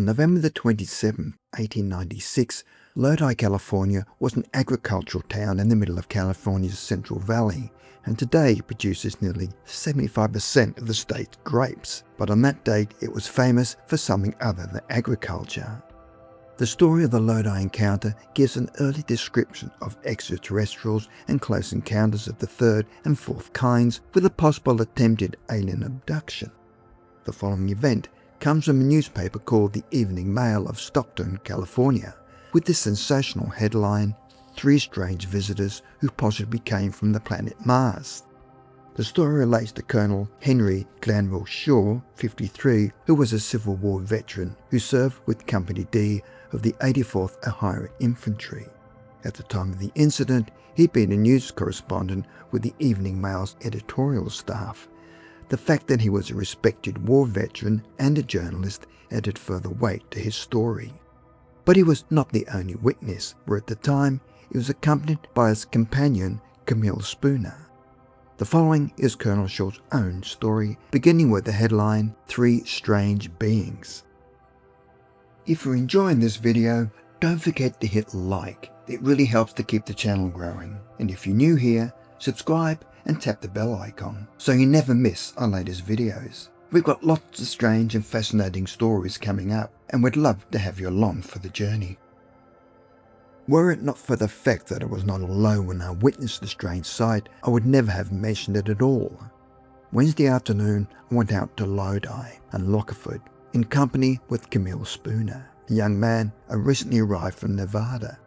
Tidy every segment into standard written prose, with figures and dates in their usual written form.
On November the 27th, 1896, Lodi, California was an agricultural town in the middle of California's Central Valley, and today produces nearly 75% of the state's grapes. But on that date, it was famous for something other than agriculture. The story of the Lodi encounter gives an early description of extraterrestrials and close encounters of the third and fourth kinds with a possible attempted alien abduction. The following event comes from a newspaper called the Evening Mail of Stockton, California, with the sensational headline, "3 Strange Visitors Who Possibly Came from the Planet Mars." The story relates to Colonel Henry Glenville Shaw, 53, who was a Civil War veteran who served with Company D of the 84th Ohio Infantry. At the time of the incident, he'd been a news correspondent with the Evening Mail's editorial staff. The fact that he was a respected war veteran and a journalist added further weight to his story. But he was not the only witness, where at the time he was accompanied by his companion, Camille Spooner. The following is Colonel Shaw's own story, beginning with the headline, "3 Strange Beings." If you're enjoying this video, don't forget to hit like. It really helps to keep the channel growing. And if you're new here, subscribe and tap the bell icon so you never miss our latest videos. We've got lots of strange and fascinating stories coming up, and we'd love to have you along for the journey. Were it not for the fact that I was not alone when I witnessed the strange sight, I would never have mentioned it at all. Wednesday afternoon, I went out to Lodi and Lockeford in company with Camille Spooner, a young man who recently arrived from Nevada.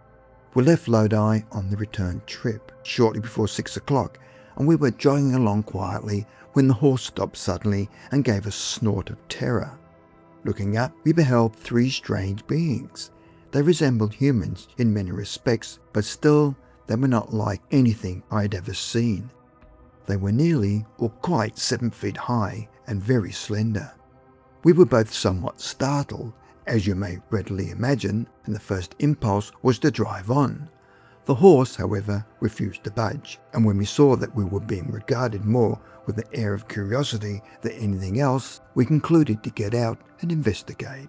We left Lodi on the return trip shortly before 6 o'clock, and we were jogging along quietly when the horse stopped suddenly and gave a snort of terror. Looking up, we beheld 3 strange beings. They resembled humans in many respects, but still they were not like anything I had ever seen. They were nearly or quite 7 feet high and very slender. We were both somewhat startled, as you may readily imagine, and the first impulse was to drive on. The horse, however, refused to budge, and when we saw that we were being regarded more with an air of curiosity than anything else, we concluded to get out and investigate.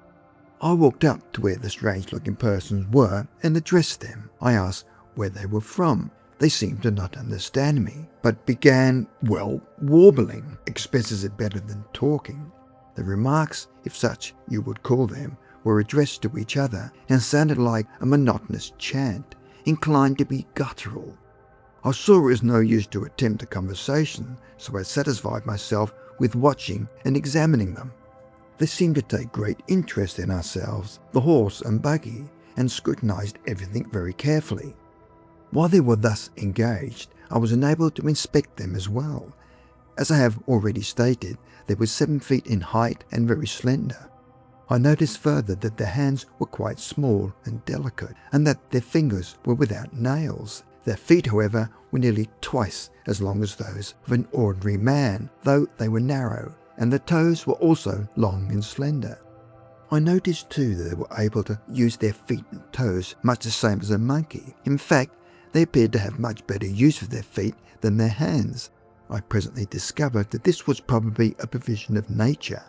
I walked up to where the strange-looking persons were and addressed them. I asked where they were from. They seemed to not understand me, but began, warbling, expresses it better than talking. The remarks, if such you would call them, were addressed to each other and sounded like a monotonous chant, inclined to be guttural. I saw it was no use to attempt a conversation, so I satisfied myself with watching and examining them. They seemed to take great interest in ourselves, the horse and buggy, and scrutinized everything very carefully. While they were thus engaged, I was enabled to inspect them as well. As I have already stated, they were 7 feet in height and very slender. I noticed further that their hands were quite small and delicate, and that their fingers were without nails. Their feet, however, were nearly twice as long as those of an ordinary man, though they were narrow, and the toes were also long and slender. I noticed too that they were able to use their feet and toes much the same as a monkey. In fact, they appeared to have much better use of their feet than their hands. I presently discovered that this was probably a provision of nature.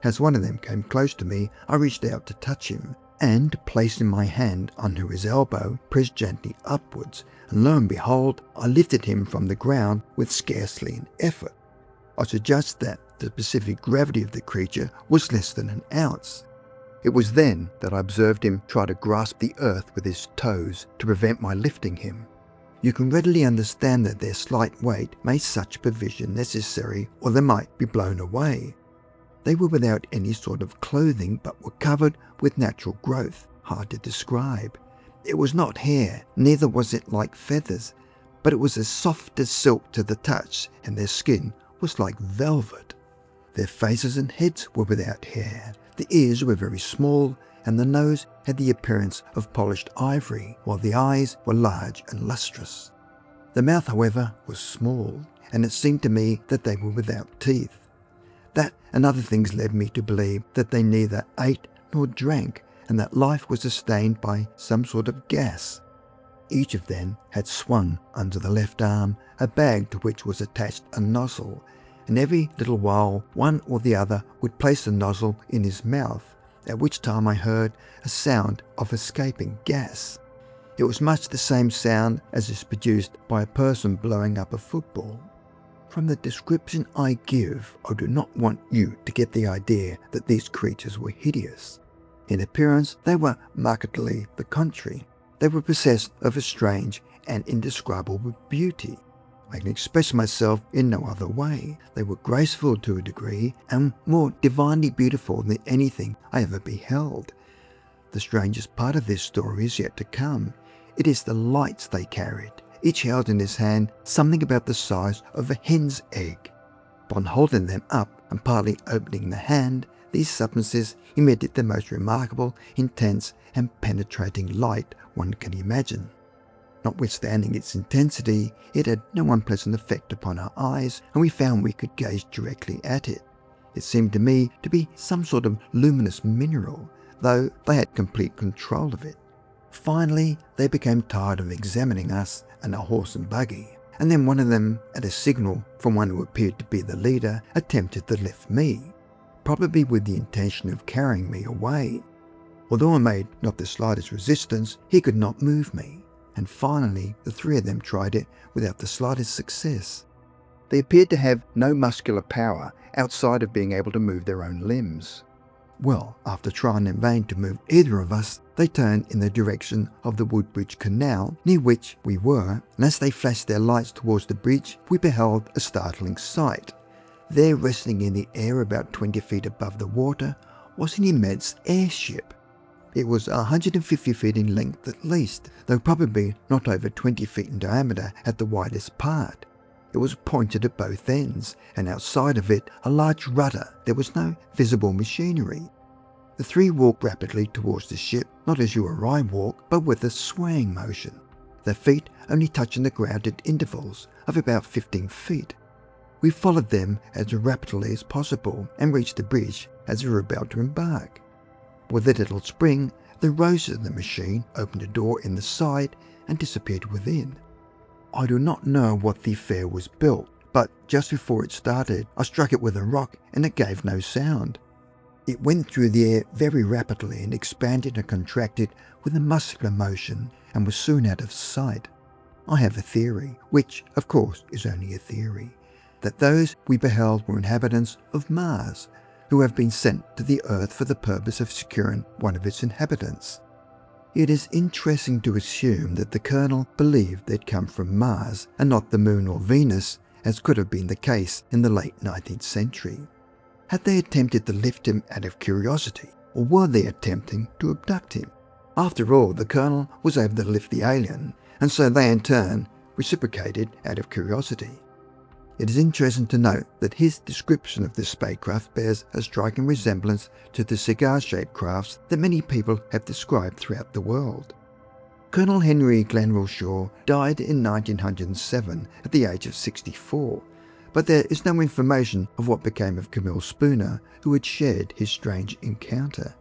As one of them came close to me, I reached out to touch him, and, placing my hand under his elbow, pressed gently upwards, and lo and behold, I lifted him from the ground with scarcely an effort. I should judge that the specific gravity of the creature was less than an ounce. It was then that I observed him try to grasp the earth with his toes to prevent my lifting him. You can readily understand that their slight weight made such provision necessary, or they might be blown away. They were without any sort of clothing, but were covered with natural growth, hard to describe. It was not hair, neither was it like feathers, but it was as soft as silk to the touch, and their skin was like velvet. Their faces and heads were without hair. The ears were very small, and the nose had the appearance of polished ivory, while the eyes were large and lustrous. The mouth, however, was small, and it seemed to me that they were without teeth. That and other things led me to believe that they neither ate nor drank, and that life was sustained by some sort of gas. Each of them had swung under the left arm a bag to which was attached a nozzle, and every little while one or the other would place the nozzle in his mouth, at which time I heard a sound of escaping gas. It was much the same sound as is produced by a person blowing up a football. From the description I give, I do not want you to get the idea that these creatures were hideous. In appearance, they were markedly the contrary. They were possessed of a strange and indescribable beauty. I can express myself in no other way. They were graceful to a degree and more divinely beautiful than anything I ever beheld. The strangest part of this story is yet to come. It is the lights they carried, each held in his hand something about the size of a hen's egg. Upon holding them up and partly opening the hand, these substances emitted the most remarkable, intense and penetrating light one can imagine. Notwithstanding its intensity, it had no unpleasant effect upon our eyes, and we found we could gaze directly at it. It seemed to me to be some sort of luminous mineral, though they had complete control of it. Finally, they became tired of examining us and our horse and buggy, and then one of them, at a signal from one who appeared to be the leader, attempted to lift me, probably with the intention of carrying me away. Although I made not the slightest resistance, he could not move me. And finally, the three of them tried it without the slightest success. They appeared to have no muscular power outside of being able to move their own limbs. Well, after trying in vain to move either of us, they turned in the direction of the Woodbridge Canal, near which we were, and as they flashed their lights towards the bridge, we beheld a startling sight. There, resting in the air about 20 feet above the water, was an immense airship. It was 150 feet in length at least, though probably not over 20 feet in diameter at the widest part. It was pointed at both ends, and outside of it a large rudder. There was no visible machinery. The three walked rapidly towards the ship, not as you or I walk, but with a swaying motion, their feet only touching the ground at intervals of about 15 feet. We followed them as rapidly as possible and reached the bridge as we were about to embark. With a little spring, they rose to the machine, opened a door in the side, and disappeared within. I do not know what the affair was built, but just before it started, I struck it with a rock and it gave no sound. It went through the air very rapidly and expanded and contracted with a muscular motion and was soon out of sight. I have a theory, which, of course, is only a theory, that those we beheld were inhabitants of Mars, who have been sent to the Earth for the purpose of securing one of its inhabitants. It is interesting to assume that the Colonel believed they'd come from Mars and not the Moon or Venus, as could have been the case in the late 19th century. Had they attempted to lift him out of curiosity, or were they attempting to abduct him? After all, the Colonel was able to lift the alien, and so they in turn reciprocated out of curiosity. It is interesting to note that his description of this spacecraft bears a striking resemblance to the cigar-shaped crafts that many people have described throughout the world. Colonel Henry Glenville Shaw died in 1907 at the age of 64, but there is no information of what became of Camille Spooner, who had shared his strange encounter.